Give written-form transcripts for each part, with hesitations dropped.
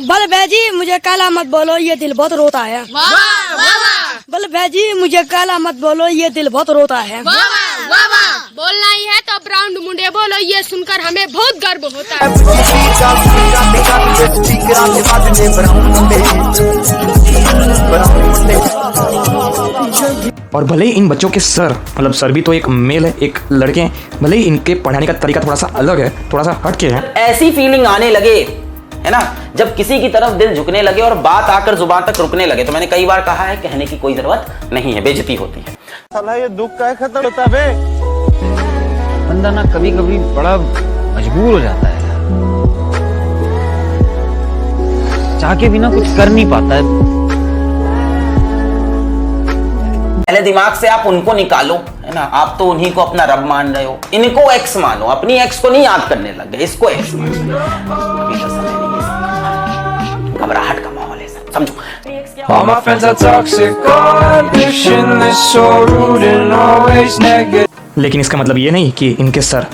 बल भाई मुझे काला मत बोलो, ये दिल बहुत रोता है। बल भाई मुझे काला मत बोलो, ये दिल बहुत रोता है। बोलना ही है तो ब्राउन मुंडे बोलो, ये सुनकर हमें बहुत गर्व होता है। और भले ही इन बच्चों के सर, मतलब सर भी तो एक मेल है, एक लड़के हैं, भले ही इनके पढ़ाने का तरीका थोड़ा सा अलग है, थोड़ा सा हटके है। ऐसी फीलिंग आने लगे है ना, जब किसी की तरफ दिल झुकने लगे और बात आकर जुबान तक रुकने लगे, तो मैंने कई बार कहा है कहने की कोई जरूरत नहीं है, बेइज्जती होती है। साला ये दुख का खत्म होता बे। बंदा ना कभी कभी बड़ा मजबूर हो जाता है, चाह के बिना कुछ कर नहीं पाता है। पहले दिमाग से आप उनको निकालो, है ना, आप तो उन्हीं को अपना रब मान रहे हो, इनको एक्स मानो, अपनी एक्स को नहीं याद करने लग गए, इसको एक्स मानो। अभी तो समय नहीं है, घबराहट का माहौल है, समझो। All my friends are toxic, ambitionless, so rude and always negative. लेकिन इसका मतलब ये नहीं कि इनके सर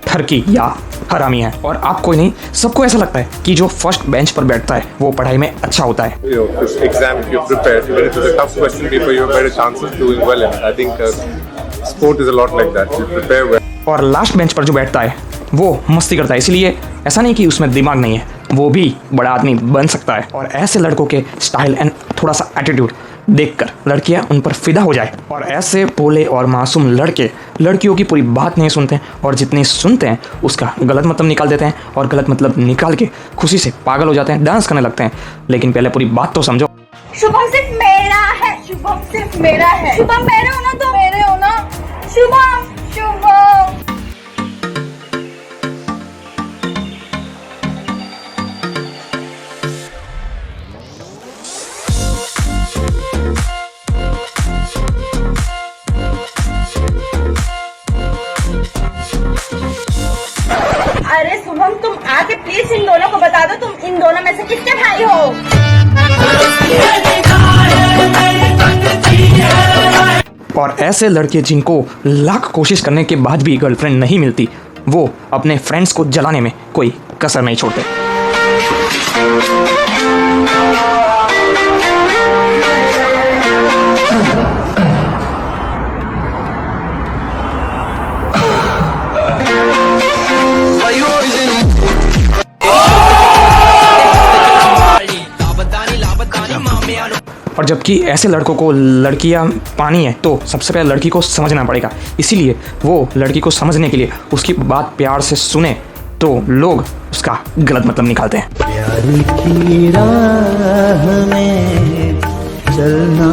ठरकी या हरामी है। और आपको ही नहीं, सबको ऐसा लगता है कि जो फर्स्ट बेंच पर बैठता है वो पढ़ाई में अच्छा होता है। This exam, if you're prepared, even if it's a tough question paper, you have better chances doing well in it. I think sport is a lot like that. You prepare well. और last bench पर जो बैठता है वो मस्ती करता है, इसलिए ऐसा नहीं कि उसमें दिमाग नहीं है, वो भी बड़ा आदमी बन सकता है। और ऐसे लड़कों के स्टाइल एंड थोड़ा सा एटीट्यूड देखकर लड़कियां उन पर फिदा हो जाए। और ऐसे भोले और मासूम लड़के लड़कियों की पूरी बात नहीं सुनते हैं, और जितनी सुनते हैं उसका गलत मतलब निकाल देते हैं, और गलत मतलब निकाल के खुशी से पागल हो जाते हैं, डांस करने लगते हैं। लेकिन पहले पूरी बात तो समझो। शुभम सिर्फ मेरा है, शुभम सिर्फ मेरा है। शुभम मेरे हो ना, तो मेरे हो ना। शुभम शुभम अरे शुभम तुम आके प्लीज इन दोनों को बता दो, तुम इन दोनों में से किसके भाई हो? और ऐसे लड़के जिनको लाख कोशिश करने के बाद भी गर्लफ्रेंड नहीं मिलती, वो अपने फ्रेंड्स को जलाने में कोई कसर नहीं छोड़ते। और जबकि ऐसे लड़कों को लड़कियां पानी है, तो सबसे पहले लड़की को समझना पड़ेगा। इसीलिए वो लड़की को समझने के लिए उसकी बात प्यार से सुने, तो लोग उसका गलत मतलब निकालते हैं। प्यार की राह में चलना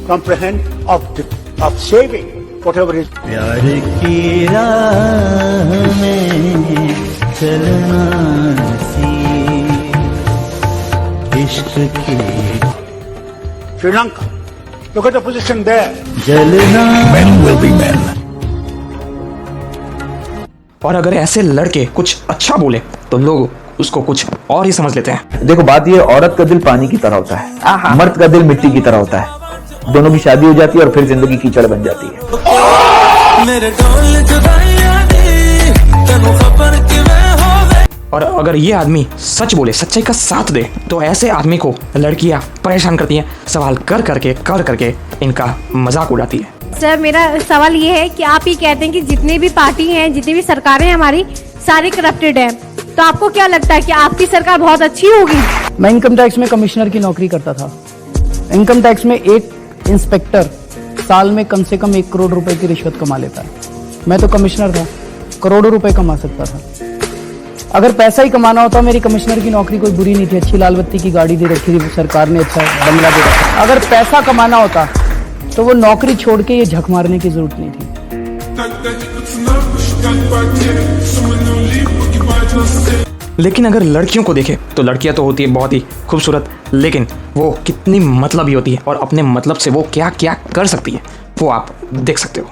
Comprehend of saving whatever is. प्यार की राह में चलना इश्क की Sri Lanka, look at the position there. जलना Men will be men. और अगर ऐसे लड़के कुछ अच्छा बोले तो लोग उसको कुछ और ही समझ लेते हैं। देखो बात ये, औरत का दिल पानी की तरह होता है, मर्द का दिल मिट्टी की तरह होता है। दोनों की शादी हो जाती है और फिर जिंदगी कीचड़ बन जाती है। मेरे ढोल जुदाइयां दी, तेनू खबर किवें होवे। और अगर ये आदमी सच बोले, सच्चाई का साथ दे, तो ऐसे आदमी को लड़कियां परेशान करती हैं, सवाल कर करके इनका मजाक उड़ाती है। सर मेरा सवाल ये है कि आप ये कहते हैं कि जितनी भी पार्टी हैं, जितनी भी सरकारें हमारी सारी करप्टेड हैं, तो आपको क्या लगता है कि आपकी सरकार बहुत अच्छी होगी? मैं इनकम टैक्स में कमिश्नर की नौकरी करता था। इनकम टैक्स में एक इंस्पेक्टर साल में कम से कम 1 करोड़ रुपए की रिश्वत कमा लेता है। मैं तो कमिश्नर था, करोड़ों रुपए कमा सकता था। अगर पैसा ही कमाना होता, मेरी कमिश्नर की नौकरी कोई बुरी नहीं थी, अच्छी लाल बत्ती की गाड़ी दे रखी थी सरकार ने, अच्छा बंगला दे रखा। अगर पैसा कमाना होता तो वो नौकरी छोड़ के ये झक मारने की जरूरत नहीं थी। लेकिन अगर लड़कियों को देखें तो लड़कियां तो होती है बहुत ही खूबसूरत, लेकिन वो कितनी मतलबी होती है, और अपने मतलब से वो क्या क्या कर सकती है वो आप देख सकते हो।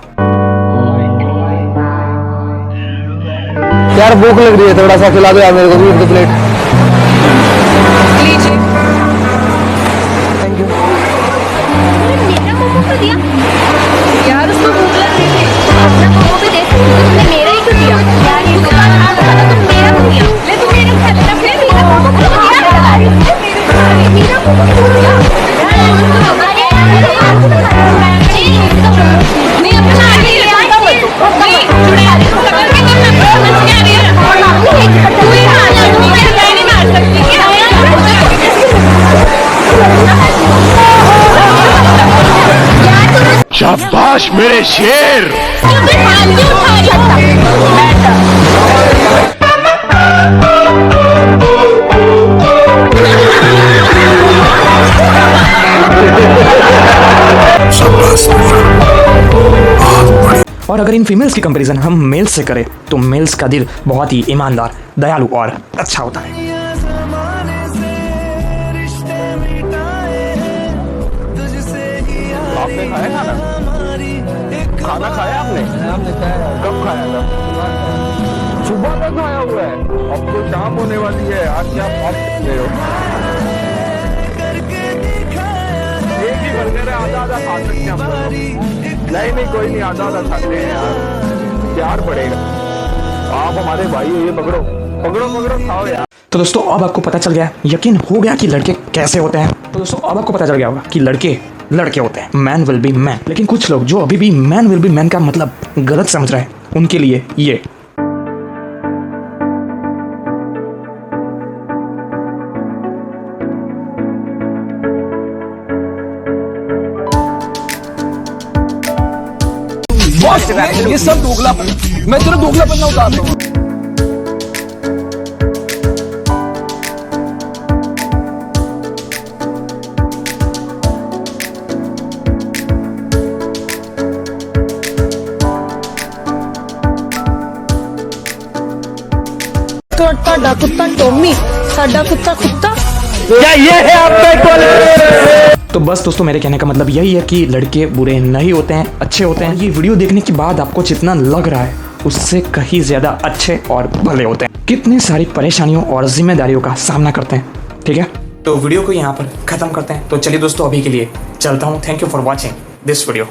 यार भूख लग रही है, थोड़ा सा खिला दो यार मेरे को भी 1-2 प्लेट। Thank you. मेरा मोमो क्यों दिया यार? उसको भूख लग रही थी, अपना मोमो भी दे सकती थी, तुमने मेरा ही क्यों दिया यार? ये तो बात आप बता दो, तुम मेरा क्यों दिया? ले तुम मेरे खा लेना, फिर मेरा मोमो क्यों दिया? मेरा मोमो क्यों दिया? नहीं अपना नहीं ले आया मत नहीं जुड़े आ रही हो पकड़ के तुम ना समझ के आ रही है तू ही खा ले, तू मेरे पैर नहीं मार सकती क्या? शाबाश मेरे शेर। और अगर इन फीमेल्स की कंपैरिजन हम मेल्स से करें तो मेल्स का दिल बहुत ही ईमानदार, दयालु और अच्छा होता है। आपने खाया खाना? खाना खाया आपने? कब खाया था? सुबह का खाया हुआ है। अब तो शाम होने वाली है, आज क्या आप ले हो? एक ही बर्गर है, आधा आधा खा सकते हैं हम लोग। नहीं कोई नहीं, आधा आधा खाते हैं यार, प्यार बढ़ेगा। आप हमारे भाई हो, ये पकड़ो पकड़ो पकड़ो, खाओ यार। तो दोस्तों अब आपको पता चल गया, यकीन हो गया कि लड़के कैसे होते हैं। तो दोस्तों अब आपको पता चल गया होगा कि लड़के लड़के होते हैं, मैन विल बी मैन। लेकिन कुछ लोग जो अभी भी मैन विल बी मैन का मतलब गलत समझ रहे हैं, उनके लिए ये ये सब दोगलापन, मैं तेरा दोगलापन ना उतार दूं। ਤੁਹਾਡਾ ਕੁੱਤਾ ਟੋਮੀ, ਸਾਡਾ ਕੁੱਤਾ ਕੁੱਤਾ। क्या ये है आपका? तो बस दोस्तों मेरे कहने का मतलब यही है कि लड़के बुरे नहीं होते हैं, अच्छे होते हैं। ये वीडियो देखने के बाद आपको जितना लग रहा है उससे कहीं ज़्यादा अच्छे और भले होते हैं। कितनी सारी परेशानियों और जिम्मेदारियों का सामना करते हैं। ठीक है, तो वीडियो को यहाँ पर ख़त्म करते हैं। तो चलिए दोस्तों अभी के लिए चलता हूँ। Thank you for watching this video.